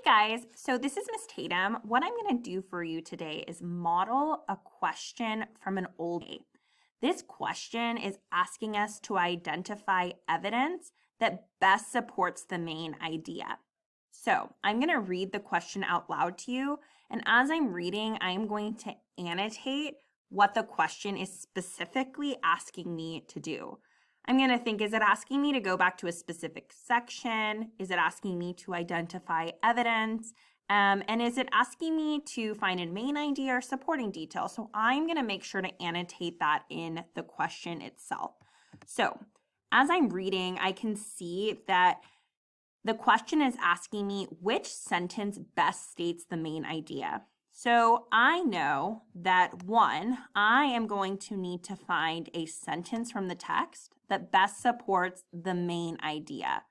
guys, so this is Miss Tatum. What I'm going to do for you today is model a question from an old day. This question is asking us to identify evidence that best supports the main idea. So I'm going to read the question out loud to you, and as I'm reading, I am going to annotate what the question is specifically asking me to do. I'm going to think, is it asking me to go back to a specific section? Is it asking me to identify evidence? And is it asking me to find a main idea or supporting detail? So I'm going to make sure to annotate that in the question itself. So as I'm reading, I can see that the question is asking me which sentence best states the main idea. So I know that one, I am going to need to find a sentence from the text that best supports the main idea.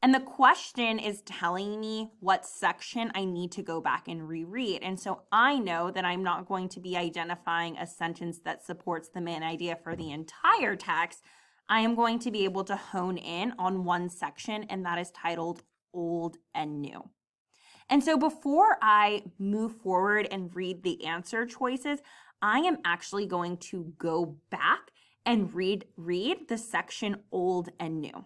And the question is telling me what section I need to go back and reread. And so I know that I'm not going to be identifying a sentence that supports the main idea for the entire text. I am going to be able to hone in on one section, and that is titled Old and New. And so before I move forward and read the answer choices, I am actually going to go back and read the section Old and New.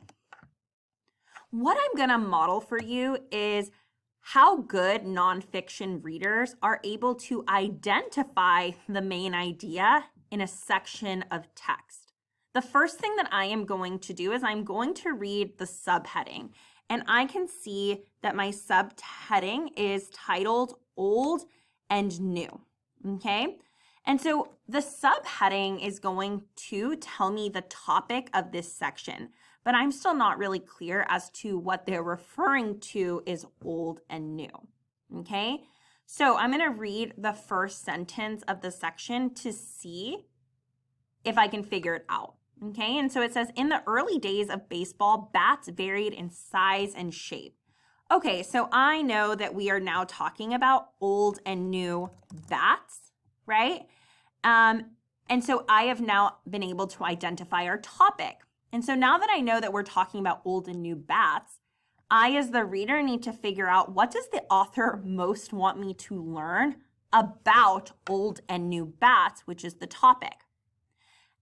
What I'm going to model for you is how good nonfiction readers are able to identify the main idea in a section of text. The first thing that I am going to do is I'm going to read the subheading. And I can see that my subheading is titled Old and New, okay? And so the subheading is going to tell me the topic of this section, but I'm still not really clear as to what they're referring to is old and new, okay? So I'm gonna read the first sentence of the section to see if I can figure it out. Okay, and so it says, in the early days of baseball, bats varied in size and shape. Okay, so I know that we are now talking about old and new bats, right? And so I have now been able to identify our topic. And so now that I know that we're talking about old and new bats, I, as the reader, need to figure out, what does the author most want me to learn about old and new bats, which is the topic.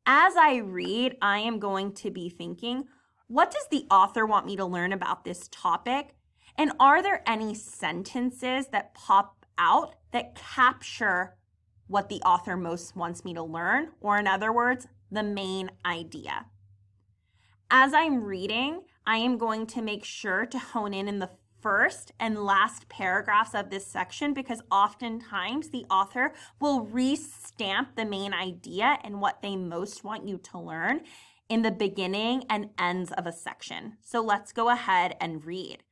As I read, I am going to be thinking, what does the author want me to learn about this topic? And are there any sentences that pop out that capture what the author most wants me to learn? Or in other words, the main idea. As I'm reading, I am going to make sure to hone in the first and last paragraphs of this section, because oftentimes the author will re-stamp the main idea and what they most want you to learn in the beginning and ends of a section. So let's go ahead and read.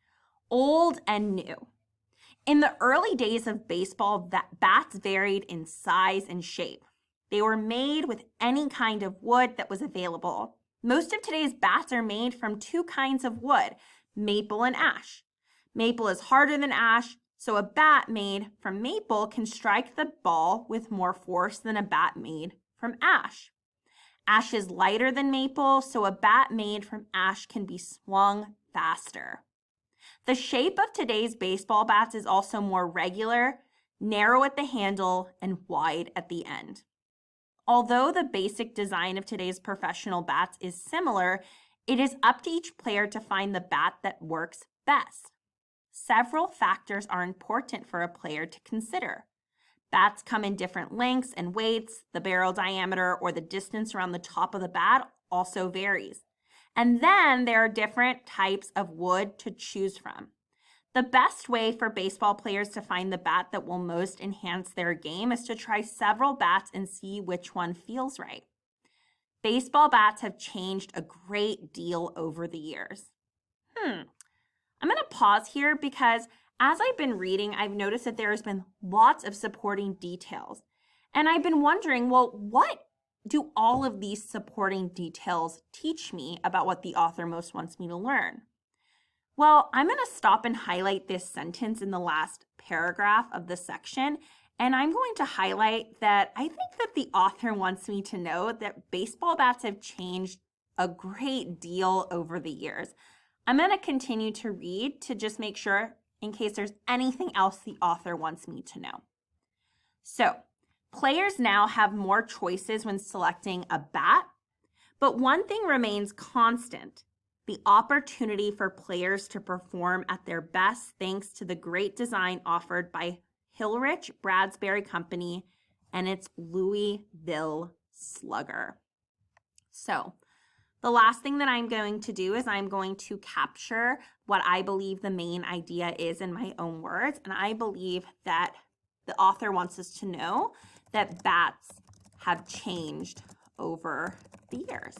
Old and new. In the early days of baseball, bats varied in size and shape. They were made with any kind of wood that was available. Most of today's bats are made from two kinds of wood, maple and ash. Maple is harder than ash, so a bat made from maple can strike the ball with more force than a bat made from ash. Ash is lighter than maple, so a bat made from ash can be swung faster. The shape of today's baseball bats is also more regular, narrow at the handle, and wide at the end. Although the basic design of today's professional bats is similar, it is up to each player to find the bat that works best. Several factors are important for a player to consider. Bats come in different lengths and weights. The barrel diameter or the distance around the top of the bat also varies. And then there are different types of wood to choose from. The best way for baseball players to find the bat that will most enhance their game is to try several bats and see which one feels right. Baseball bats have changed a great deal over the years. I'm going to pause here because as I've been reading, I've noticed that there has been lots of supporting details. And I've been wondering, well, what do all of these supporting details teach me about what the author most wants me to learn? Well, I'm going to stop and highlight this sentence in the last paragraph of the section. And I'm going to highlight that I think that the author wants me to know that baseball bats have changed a great deal over the years. I'm going to continue to read to just make sure in case there's anything else the author wants me to know. So, players now have more choices when selecting a bat, but one thing remains constant: the opportunity for players to perform at their best thanks to the great design offered by Hilrich Bradbury Company and its Louisville Slugger. So, the last thing that I'm going to do is I'm going to capture what I believe the main idea is in my own words, and I believe that the author wants us to know that bats have changed over the years.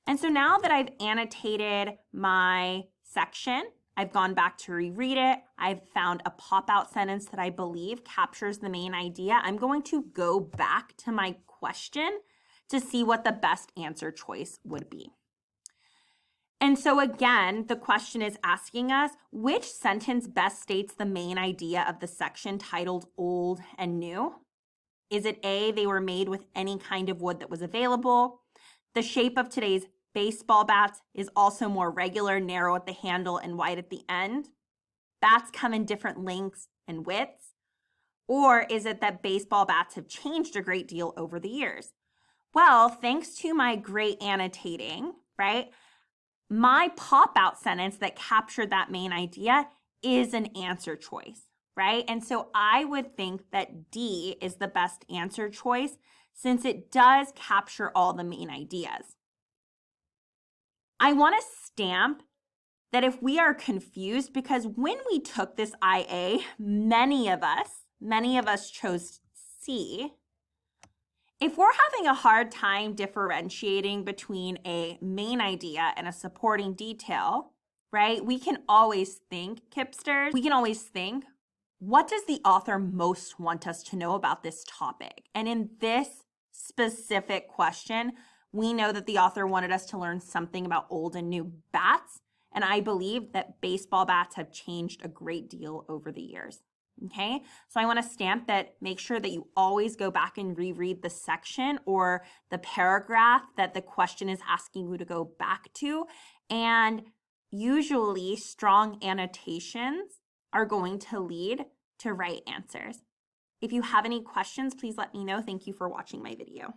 And so now that I've annotated my section, I've gone back to reread it, I've found a pop-out sentence that I believe captures the main idea, I'm going to go back to my question to see what the best answer choice would be. And so again, the question is asking us, which sentence best states the main idea of the section titled Old and New? Is it A, they were made with any kind of wood that was available? The shape of today's baseball bats is also more regular, narrow at the handle and wide at the end? Bats come in different lengths and widths? Or is it that baseball bats have changed a great deal over the years? Well, thanks to my great annotating, right, my pop-out sentence that captured that main idea is an answer choice, right? And so I would think that D is the best answer choice since it does capture all the main ideas. I want to stamp that if we are confused, because when we took this IA, many of us chose C. If we're having a hard time differentiating between a main idea and a supporting detail, right, we can always think, Kipsters, what does the author most want us to know about this topic? And in this specific question, we know that the author wanted us to learn something about old and new bats, and I believe that baseball bats have changed a great deal over the years. Okay, so I want to stamp that, make sure that you always go back and reread the section or the paragraph that the question is asking you to go back to. And usually strong annotations are going to lead to right answers. If you have any questions, please let me know. Thank you for watching my video.